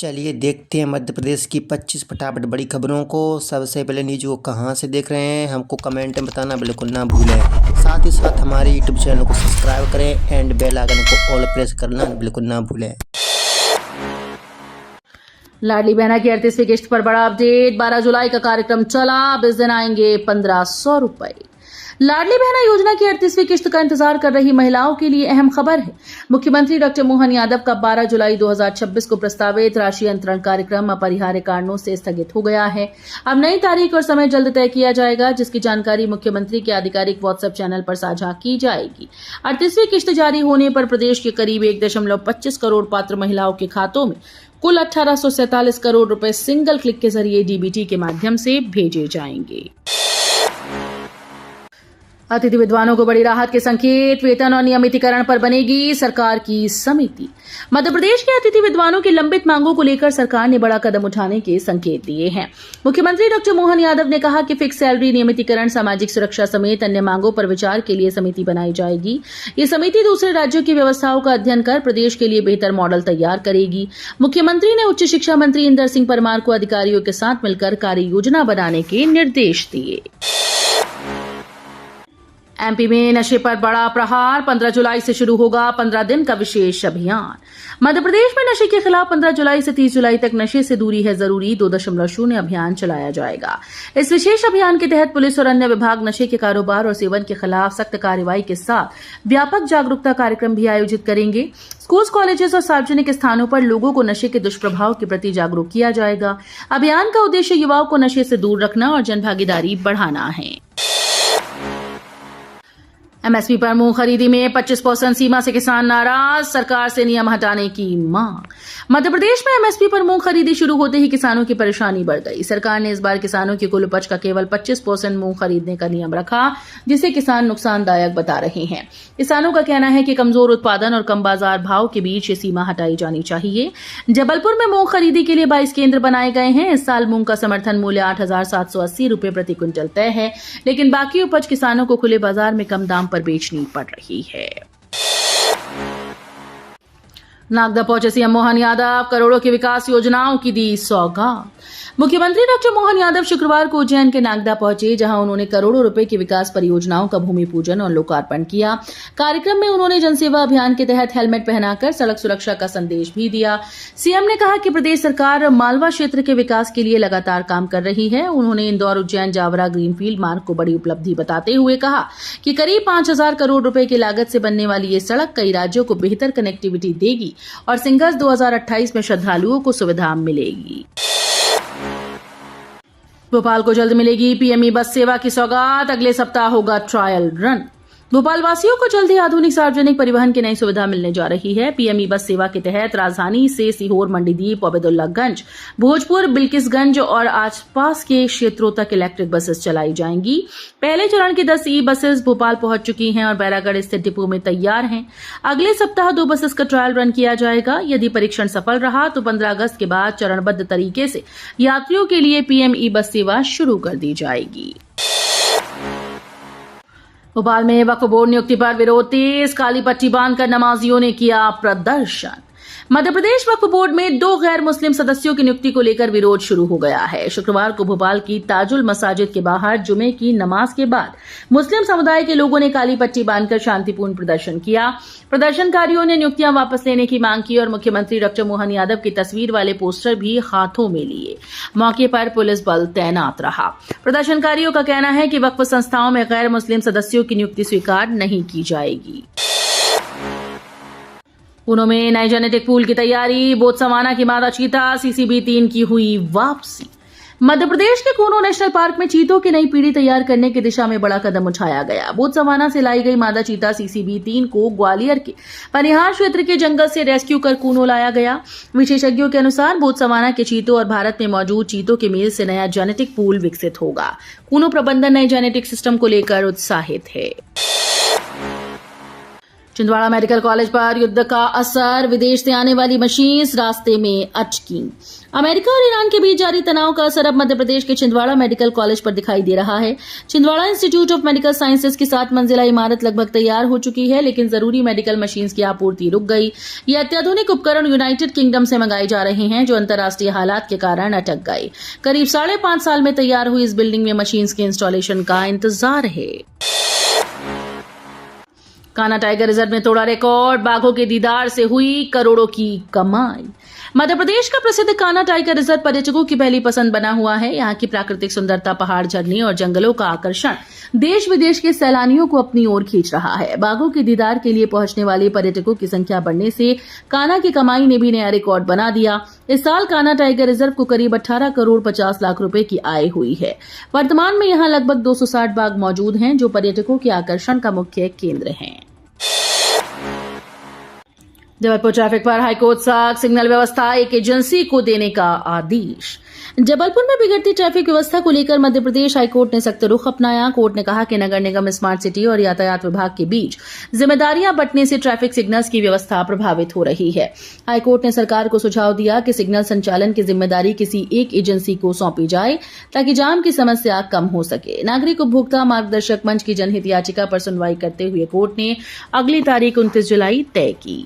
चलिए देखते हैं मध्य प्रदेश की 25 फटाफट बड़ी खबरों को। सबसे पहले न्यूज़ को कहाँ से देख रहे हैं हमको कमेंट में बताना बिल्कुल ना भूलें। साथ ही साथ हमारे यूट्यूब चैनल को सब्सक्राइब करें एंड बेल आइकन को ऑल प्रेस करना बिल्कुल ना भूलें। लाडली बहना की 38वीं किश्त पर बड़ा अपडेट। 12 जुलाई का कार्यक्रम चला, अब इस दिन आएंगे 1500 रुपए। लाडली बहना योजना की 38वीं किश्त का इंतजार कर रही महिलाओं के लिए अहम खबर है। मुख्यमंत्री डॉक्टर मोहन यादव का 12 जुलाई 2026 को प्रस्तावित राशि अंतरण कार्यक्रम अपरिहार्य कारणों से स्थगित हो गया है। अब नई तारीख और समय जल्द तय किया जाएगा, जिसकी जानकारी मुख्यमंत्री के आधिकारिक व्हाट्सएप चैनल पर साझा की जाएगी। 38वीं किश्त जारी होने पर प्रदेश के करीब 1.25 करोड़ पात्र महिलाओं के खातों में कुल 1847 करोड़ रुपए सिंगल क्लिक के जरिए डीबीटी के माध्यम से भेजे जाएंगे। अतिथि विद्वानों को बड़ी राहत के संकेत। वेतन और नियमितीकरण पर बनेगी सरकार की समिति। मध्य प्रदेश के अतिथि विद्वानों की लंबित मांगों को लेकर सरकार ने बड़ा कदम उठाने के संकेत दिए हैं। मुख्यमंत्री डॉक्टर मोहन यादव ने कहा कि फिक्स सैलरी, नियमितीकरण, सामाजिक सुरक्षा समेत अन्य मांगों पर विचार के लिए समिति बनाई जाएगी। ये समिति दूसरे राज्यों की व्यवस्थाओं का अध्ययन कर प्रदेश के लिए बेहतर मॉडल तैयार करेगी। मुख्यमंत्री ने उच्च शिक्षा मंत्री इंदर सिंह परमार को अधिकारियों के साथ मिलकर कार्य योजना बनाने के निर्देश दिए। एमपी में नशे पर बड़ा प्रहार। 15 जुलाई से शुरू होगा 15 दिन का विशेष अभियान। मध्य प्रदेश में नशे के खिलाफ 15 जुलाई से 30 जुलाई तक नशे से दूरी है जरूरी 2.0 अभियान चलाया जाएगा। इस विशेष अभियान के तहत पुलिस और अन्य विभाग नशे के कारोबार और सेवन के खिलाफ सख्त कार्रवाई के साथ व्यापक जागरूकता कार्यक्रम भी आयोजित करेंगे। स्कूल, कॉलेजेस और सार्वजनिक स्थानों पर लोगों को नशे के दुष्प्रभाव के प्रति जागरूक किया जाएगा। अभियान का उद्देश्य युवाओं को नशे से दूर रखना और जनभागीदारी बढ़ाना है। एमएसपी पर मूंग खरीदी में 25% सीमा से किसान नाराज। सरकार से नियम हटाने की मांग। मध्य प्रदेश में एमएसपी पर मूंग खरीदी शुरू होते ही किसानों की परेशानी बढ़ गई। सरकार ने इस बार किसानों की कुल उपज का केवल 25% मूंग खरीदने का नियम रखा, जिसे किसान नुकसानदायक बता रहे हैं। किसानों का कहना है कि कमजोर उत्पादन और कम बाजार भाव के बीच ये सीमा हटाई जानी चाहिए। जबलपुर में मूंग खरीदी के लिए 22 केंद्र बनाए गए हैं। इस साल मूंग का समर्थन मूल्य 8,780 रुपए प्रति क्विंटल तय है, लेकिन बाकी उपज किसानों को खुले बाजार में कम दाम पर बेचनी पड़ रही है। नागदा पहुंचे सीएम मोहन यादव, करोड़ों की विकास योजनाओं की दी सौगात। मुख्यमंत्री डॉक्टर मोहन यादव शुक्रवार को उज्जैन के नागदा पहुंचे, जहां उन्होंने करोड़ों रुपए की विकास परियोजनाओं का भूमि पूजन और लोकार्पण किया। कार्यक्रम में उन्होंने जनसेवा अभियान के तहत हेलमेट पहनाकर सड़क सुरक्षा का संदेश भी दिया। सीएम ने कहा कि प्रदेश सरकार मालवा क्षेत्र के विकास के लिए लगातार काम कर रही है। उन्होंने इंदौर उज्जैन जावरा ग्रीनफील्ड मार्ग को बड़ी उपलब्धि बताते हुए कहा कि करीब 5,000 करोड़ रुपए की लागत से बनने वाली ये सड़क कई राज्यों को बेहतर कनेक्टिविटी देगी और सिंगस 2028 में श्रद्धालुओं को सुविधा मिलेगी। भोपाल को जल्द मिलेगी पीएमई बस सेवा की सौगात। अगले सप्ताह होगा ट्रायल रन। भोपाल वासियों को जल्द ही आधुनिक सार्वजनिक परिवहन की नई सुविधा मिलने जा रही है। पीएमई बस सेवा के तहत राजधानी से सीहोर, मंडीदीप, अबेदुल्लागंज, भोजपुर, बिल्किसगंज और आसपास के क्षेत्रों तक इलेक्ट्रिक बसेस चलाई जाएंगी। पहले चरण की 10 ई बसेस भोपाल पहुंच चुकी हैं और बैरागढ़ स्थित डिपो में तैयार हैं। अगले सप्ताह 2 बसेस का ट्रायल रन किया जाएगा। यदि परीक्षण सफल रहा तो 15 अगस्त के बाद चरणबद्ध तरीके से यात्रियों के लिए पीएमई बस सेवा शुरू कर दी जाएगी। भोपाल में वक्फ बोर्ड नियुक्ति पर विरोध तेज। काली पट्टी बांधकर नमाजियों ने किया प्रदर्शन। मध्य प्रदेश वक्फ बोर्ड में 2 गैर मुस्लिम सदस्यों की नियुक्ति को लेकर विरोध शुरू हो गया है। शुक्रवार को भोपाल की ताजुल मसाजिद के बाहर जुमे की नमाज के बाद मुस्लिम समुदाय के लोगों ने काली पट्टी बांधकर शांतिपूर्ण प्रदर्शन किया। प्रदर्शनकारियों ने नियुक्तियां वापस लेने की मांग की और मुख्यमंत्री डॉक्टर मोहन यादव की तस्वीर वाले पोस्टर भी हाथों में लिए। मौके पर पुलिस बल तैनात रहा। प्रदर्शनकारियों का कहना है कि वक्फ संस्थाओं में गैर मुस्लिम सदस्यों की नियुक्ति स्वीकार नहीं की जाएगी। पुणे में नए जेनेटिक पूल की तैयारी। बोत्सवाना की मादा चीता CCB3 की हुई वापसी। मध्य प्रदेश के कूनो नेशनल पार्क में चीतों की नई पीढ़ी तैयार करने की दिशा में बड़ा कदम उठाया गया। बोत्सवाना से लाई गई मादा चीता CCB3 को ग्वालियर के पनिहार क्षेत्र के जंगल से रेस्क्यू कर कूनो लाया गया। विशेषज्ञों के अनुसार बोत्सवाना के चीतों और भारत में मौजूद चीतों के मेल से नया जेनेटिक पूल विकसित होगा। कूनो प्रबंधन नए जेनेटिक सिस्टम को लेकर उत्साहित है। छिंदवाड़ा मेडिकल कॉलेज पर युद्ध का असर, विदेश से आने वाली मशीन्स रास्ते में अटकी। अमेरिका और ईरान के बीच जारी तनाव का असर अब मध्य प्रदेश के छिंदवाड़ा मेडिकल कॉलेज पर दिखाई दे रहा है। Chhindwara institute of medical sciences की 7 मंजिला इमारत लगभग तैयार हो चुकी है, लेकिन जरूरी मेडिकल मशीन्स की आपूर्ति रुक गई। ये अत्याधुनिक उपकरण यूनाइटेड किंगडम से मंगाए जा रहे हैं, जो अंतर्राष्ट्रीय हालात के कारण अटक गए। करीब 5.5 साल में तैयार हुई इस बिल्डिंग में मशीन्स के इंस्टॉलेशन का इंतजार है। कान्हा टाइगर रिजर्व में तोड़ा रिकॉर्ड, बाघों के दीदार से हुई करोड़ों की कमाई। मध्य प्रदेश का प्रसिद्ध कान्हा टाइगर रिजर्व पर्यटकों की पहली पसंद बना हुआ है। यहाँ की प्राकृतिक सुंदरता, पहाड़, झरने और जंगलों का आकर्षण देश विदेश के सैलानियों को अपनी ओर खींच रहा है। बाघों के दीदार के लिए पहुंचने वाले पर्यटकों की संख्या बढ़ने से कान्हा की कमाई ने भी नया रिकॉर्ड बना दिया। इस साल कान्हा टाइगर रिजर्व को करीब 18 करोड़ 50 लाख रुपए की आय हुई है। वर्तमान में यहाँ लगभग 260 बाघ मौजूद हैं, जो पर्यटकों के आकर्षण का मुख्य केंद्र हैं। जबलपुर ट्रैफिक पर हाईकोर्ट सख्त, सिग्नल व्यवस्था एक एजेंसी को देने का आदेश। जबलपुर में बिगड़ती ट्रैफिक व्यवस्था को लेकर मध्य प्रदेश हाईकोर्ट ने सख्त रुख अपनाया। कोर्ट ने कहा कि नगर निगम, स्मार्ट सिटी और यातायात विभाग के बीच जिम्मेदारियां बंटने से ट्रैफिक सिग्नल्स की व्यवस्था प्रभावित हो रही है। हाईकोर्ट ने सरकार को सुझाव दिया कि सिग्नल संचालन की जिम्मेदारी किसी एक एजेंसी को सौंपी जाए, ताकि जाम की समस्या कम हो सके। नागरिक उपभोक्ता मार्गदर्शक मंच की जनहित याचिका पर सुनवाई करते हुए कोर्ट ने अगली तारीख 29 जुलाई तय की।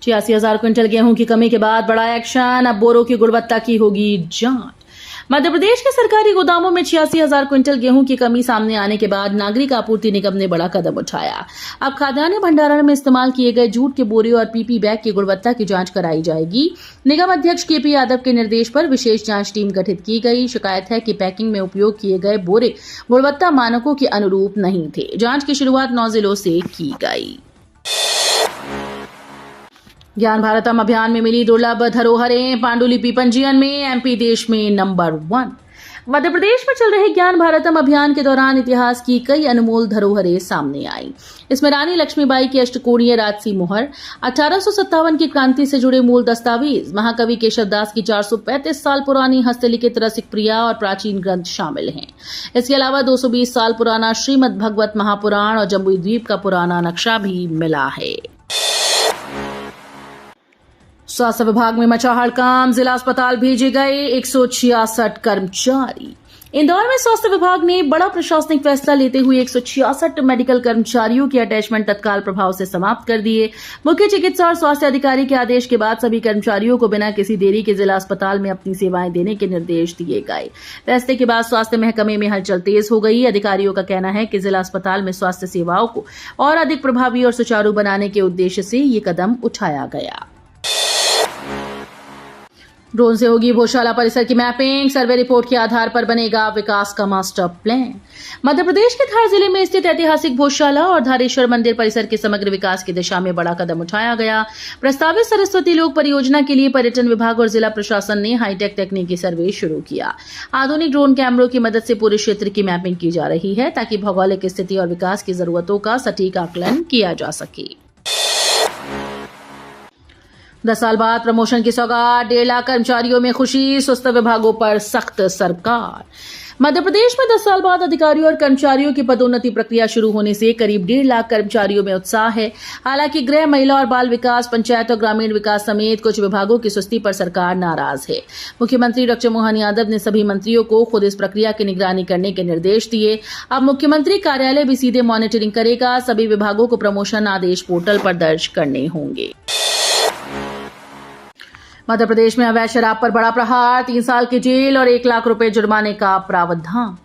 86,000 क्विंटल गेहूं की कमी के बाद बड़ा एक्शन, अब बोरों की गुणवत्ता की होगी जांच। मध्य प्रदेश के सरकारी गोदामों में 86,000 क्विंटल गेहूं की कमी सामने आने के बाद नागरिक आपूर्ति निगम ने बड़ा कदम उठाया। अब खाद्यान्न भंडारण में इस्तेमाल किए गए जूट के बोरे और पीपी बैग की गुणवत्ता की जांच कराई जाएगी। निगम अध्यक्ष केपी यादव के निर्देश पर विशेष जांच टीम गठित की गई। शिकायत है कि पैकिंग में उपयोग किए गए बोरे गुणवत्ता मानकों के अनुरूप नहीं थे। जांच की शुरुआत 9 जिलों से की गई। ज्ञान भारतम अभियान में मिली दुर्लभ धरोहरें, पांडुलिपि पंजीयन में एमपी देश में नंबर 1। मध्य प्रदेश में चल रहे ज्ञान भारतम अभियान के दौरान इतिहास की कई अनमोल धरोहरें सामने आई। इसमें रानी लक्ष्मीबाई की अष्टकोणीय राजसी मुहर, 1857 की क्रांति से जुड़े मूल दस्तावेज, महाकवि केशवदास की 435 साल पुरानी हस्तलिखित रसिक प्रिया और प्राचीन ग्रंथ शामिल हैं। इसके अलावा 220 साल पुराना श्रीमद् भगवत महापुराण और जम्बू द्वीप का पुराना नक्शा भी मिला है। स्वास्थ्य विभाग में मचा हड़कंप, जिला अस्पताल भेजे गए 166 कर्मचारी। इंदौर में स्वास्थ्य विभाग ने बड़ा प्रशासनिक फैसला लेते हुए 166 मेडिकल कर्मचारियों की अटैचमेंट तत्काल प्रभाव से समाप्त कर दिए। मुख्य चिकित्सा और स्वास्थ्य अधिकारी के आदेश के बाद सभी कर्मचारियों को बिना किसी देरी के जिला अस्पताल में अपनी सेवाएं देने के निर्देश दिए गए। फैसले के बाद स्वास्थ्य महकमे में हलचल तेज हो गई। अधिकारियों का कहना है कि जिला अस्पताल में स्वास्थ्य सेवाओं को और अधिक प्रभावी और सुचारू बनाने के उद्देश्य से ये कदम उठाया गया। ड्रोन से होगी भोजशाला परिसर की मैपिंग, सर्वे रिपोर्ट के आधार पर बनेगा विकास का मास्टर प्लान। मध्य प्रदेश के धार जिले में स्थित ऐतिहासिक भोजशाला और धारेश्वर मंदिर परिसर के समग्र विकास की दिशा में बड़ा कदम उठाया गया। प्रस्तावित सरस्वती लोक परियोजना के लिए पर्यटन विभाग और जिला प्रशासन ने हाईटेक तकनीकी सर्वे शुरू किया। आधुनिक ड्रोन कैमरों की मदद से पूरे क्षेत्र की मैपिंग की जा रही है, ताकि भौगोलिक स्थिति और विकास की जरूरतों का सटीक आकलन किया जा सके। 10 साल बाद प्रमोशन की सौगात, 1.5 लाख कर्मचारियों में खुशी, सुस्त विभागों पर सख्त सरकार। मध्य प्रदेश में 10 साल बाद अधिकारियों और कर्मचारियों की पदोन्नति प्रक्रिया शुरू होने से करीब 1.5 लाख कर्मचारियों में उत्साह है। हालांकि गृह, महिला और बाल विकास, पंचायत और ग्रामीण विकास समेत कुछ विभागों की सुस्ती पर सरकार नाराज है। मुख्यमंत्री डॉ. मोहन यादव ने सभी मंत्रियों को खुद इस प्रक्रिया की निगरानी करने के निर्देश दिए। अब मुख्यमंत्री कार्यालय भी सीधे मॉनिटरिंग करेगा। सभी विभागों को प्रमोशन आदेश पोर्टल पर दर्ज करने होंगे। मध्य प्रदेश में अवैध शराब पर बड़ा प्रहार, 3 साल की जेल और 1 लाख रुपए जुर्माने का प्रावधान।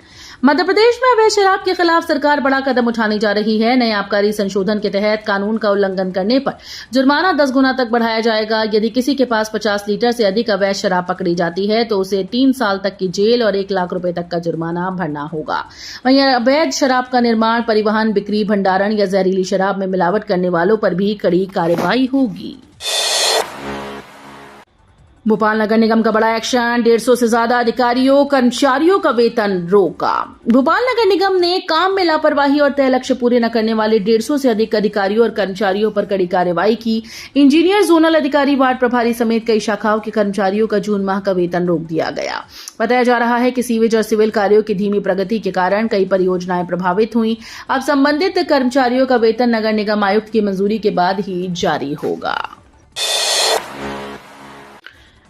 मध्य प्रदेश में अवैध शराब के खिलाफ सरकार बड़ा कदम उठाने जा रही है। नए आबकारी संशोधन के तहत कानून का उल्लंघन करने पर जुर्माना 10 गुना तक बढ़ाया जाएगा। यदि किसी के पास 50 लीटर से अधिक अवैध शराब पकड़ी जाती है तो उसे 3 साल तक की जेल और 1 लाख रुपए तक का जुर्माना भरना होगा। वहीं अवैध शराब का निर्माण, परिवहन, बिक्री, भंडारण या जहरीली शराब में मिलावट करने वालों पर भी कड़ी कार्रवाई होगी। भोपाल नगर निगम का बड़ा एक्शन, 150 से ज्यादा अधिकारियों कर्मचारियों का वेतन रोका। भोपाल नगर निगम ने काम में लापरवाही और तय लक्ष्य पूरे न करने वाले 150 से अधिक अधिकारियों और कर्मचारियों पर कड़ी कार्रवाई की। इंजीनियर, जोनल अधिकारी, वार्ड प्रभारी समेत कई शाखाओं के कर्मचारियों का जून माह का वेतन रोक दिया गया। बताया जा रहा है कि सीवेज और सिविल कार्यों की धीमी प्रगति के कारण कई परियोजनाएं प्रभावित हुई। अब संबंधित कर्मचारियों का वेतन नगर निगम आयुक्त की मंजूरी के बाद ही जारी होगा।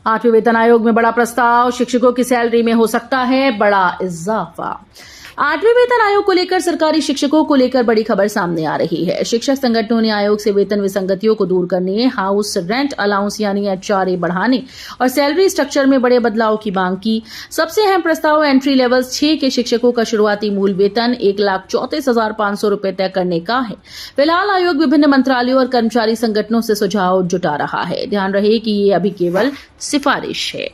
8वें वेतन आयोग में बड़ा प्रस्ताव, शिक्षकों की सैलरी में हो सकता है बड़ा इजाफा। 8वें वेतन आयोग को लेकर सरकारी शिक्षकों को लेकर बड़ी खबर सामने आ रही है। शिक्षक संगठनों ने आयोग से वेतन विसंगतियों को दूर करने, हाउस रेंट अलाउंस यानी HRA बढ़ाने और सैलरी स्ट्रक्चर में बड़े बदलाव की मांग की। सबसे अहम प्रस्ताव एंट्री लेवल 6 के शिक्षकों का शुरुआती मूल वेतन 1,34,500 रुपए तय करने का है। फिलहाल आयोग विभिन्न मंत्रालयों और कर्मचारी संगठनों से सुझाव जुटा रहा है। ध्यान रहे कि ये अभी केवल सिफारिश है।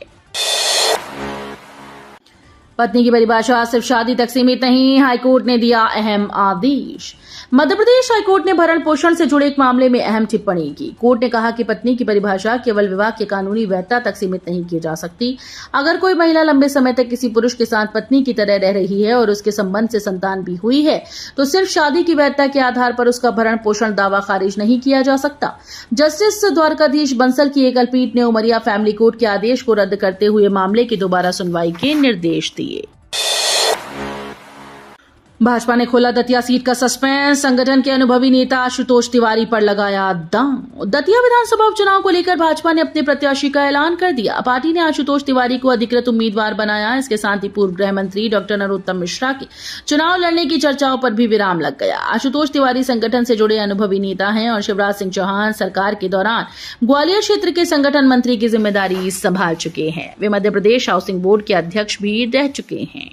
पत्नी की परिभाषा सिर्फ शादी तक सीमित नहीं, हाईकोर्ट ने दिया अहम आदेश। मध्य प्रदेश हाईकोर्ट ने भरण पोषण से जुड़े एक मामले में अहम टिप्पणी की। कोर्ट ने कहा कि पत्नी की परिभाषा केवल विवाह की कानूनी वैधता तक सीमित नहीं की जा सकती। अगर कोई महिला लंबे समय तक किसी पुरुष के साथ पत्नी की तरह रह रही है और उसके संबंध से संतान भी हुई है, तो सिर्फ शादी की वैधता के आधार पर उसका भरण पोषण दावा खारिज नहीं किया जा सकता। जस्टिस द्वारकाधीश बंसल की एकल पीठ ने उमरिया फैमिली कोर्ट के आदेश को रद्द करते हुए मामले की दोबारा सुनवाई के निर्देश दिए। भाजपा ने खोला दतिया सीट का सस्पेंस, संगठन के अनुभवी नेता आशुतोष तिवारी पर लगाया दांव। दतिया विधानसभा उपचुनाव को लेकर भाजपा ने अपने प्रत्याशी का ऐलान कर दिया। पार्टी ने आशुतोष तिवारी को अधिकृत उम्मीदवार बनाया। इसके साथ ही पूर्व गृह मंत्री डॉक्टर नरोत्तम मिश्रा के चुनाव लड़ने की चर्चाओं पर भी विराम लग गया। आशुतोष तिवारी संगठन से जुड़े अनुभवी नेता हैं और शिवराज सिंह चौहान सरकार के दौरान ग्वालियर क्षेत्र के संगठन मंत्री की जिम्मेदारी संभाल चुके हैं। वे मध्य प्रदेश हाउसिंग बोर्ड के अध्यक्ष भी रह चुके हैं।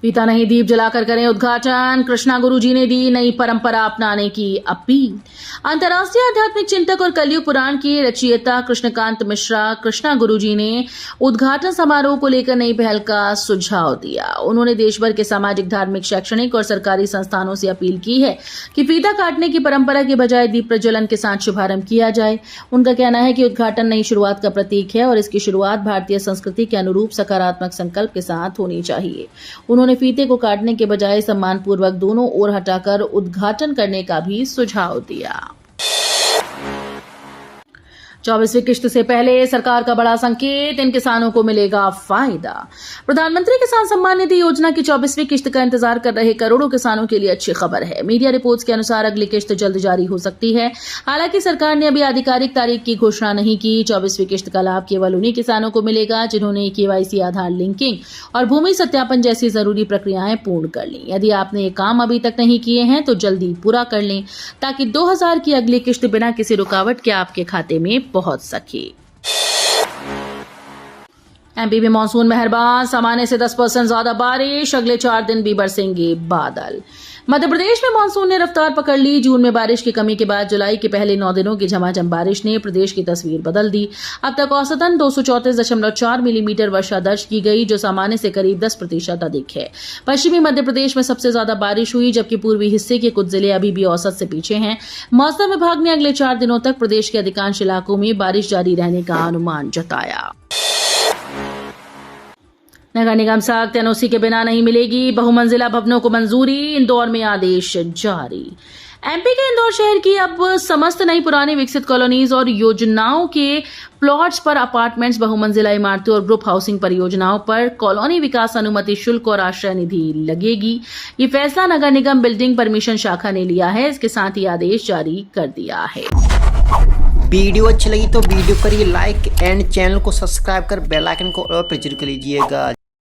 पीता नहीं दीप जलाकर करें उद्घाटन, कृष्णा गुरुजी ने दी नई परंपरा अपनाने की अपील। अंतर्राष्ट्रीय आध्यात्मिक चिंतक और कलयुग पुराण के रचयिता कृष्णकांत मिश्रा कृष्णा गुरुजी ने उद्घाटन समारोह को लेकर नई पहल का सुझाव दिया। उन्होंने देश भर के सामाजिक, धार्मिक, शैक्षणिक और सरकारी संस्थानों से अपील की है कि फीता काटने की परंपरा के बजाय दीप प्रज्वलन के साथ शुभारंभ किया जाए। उनका कहना है कि उद्घाटन नई शुरुआत का प्रतीक है और इसकी शुरुआत भारतीय संस्कृति के अनुरूप सकारात्मक संकल्प के साथ होनी चाहिए। उन्होंने फीते को काटने के बजाय सम्मानपूर्वक दोनों ओर हटाकर उद्घाटन करने का भी सुझाव दिया। 24वीं किश्त से पहले सरकार का बड़ा संकेत, इन किसानों को मिलेगा फायदा। प्रधानमंत्री किसान सम्मान निधि योजना की 24वीं किश्त का इंतजार कर रहे करोड़ों किसानों के लिए अच्छी खबर है। मीडिया रिपोर्ट्स के अनुसार अगली किश्त जल्द जारी हो सकती है। हालांकि सरकार ने अभी आधिकारिक तारीख की घोषणा नहीं की। 24वीं किश्त का लाभ केवल उन्हीं किसानों को मिलेगा जिन्होंने KYC, आधार लिंकिंग और भूमि सत्यापन जैसी जरूरी प्रक्रियाएं पूर्ण कर ली। यदि आपने ये काम अभी तक नहीं किए हैं तो जल्दी पूरा कर लें ताकि 2000 की अगली किश्त बिना किसी रुकावट के आपके खाते में पहुंच सके। MP में मानसून मेहरबान, सामान्य से 10% ज्यादा बारिश, अगले 4 दिन भी बरसेंगे बादल। मध्य प्रदेश में मानसून ने रफ्तार पकड़ ली। जून में बारिश की कमी के बाद जुलाई के पहले 9 दिनों की झमाझम बारिश ने प्रदेश की तस्वीर बदल दी। अब तक औसतन 234.4 मिलीमीटर वर्षा दर्ज की गई, जो सामान्य से करीब 10% अधिक है। पश्चिमी मध्य प्रदेश में सबसे ज्यादा बारिश हुई, जबकि पूर्वी हिस्से के कुछ जिले अभी भी औसत से पीछे हैं। मौसम विभाग ने अगले 4 दिनों तक प्रदेश के अधिकांश इलाकों में बारिश जारी रहने का अनुमान जताया। नगर निगम सख्त, NOC के बिना नहीं मिलेगी बहुमंजिला भवनों को मंजूरी, इंदौर में आदेश जारी। MP के इंदौर शहर की अब समस्त नई पुरानी विकसित कॉलोनीज और योजनाओं के प्लॉट्स पर अपार्टमेंट्स, बहुमंजिला इमारतों और ग्रुप हाउसिंग परियोजनाओं पर कॉलोनी विकास अनुमति शुल्क और आश्रय निधि लगेगी। ये फैसला नगर निगम बिल्डिंग परमिशन शाखा ने लिया है। इसके साथ ही आदेश जारी कर दिया है। वीडियो अच्छी लगी तो वीडियो करिए लाइक एंड चैनल को सब्सक्राइब कर बेल आइकन को और पर जरूर कर लीजिएगा।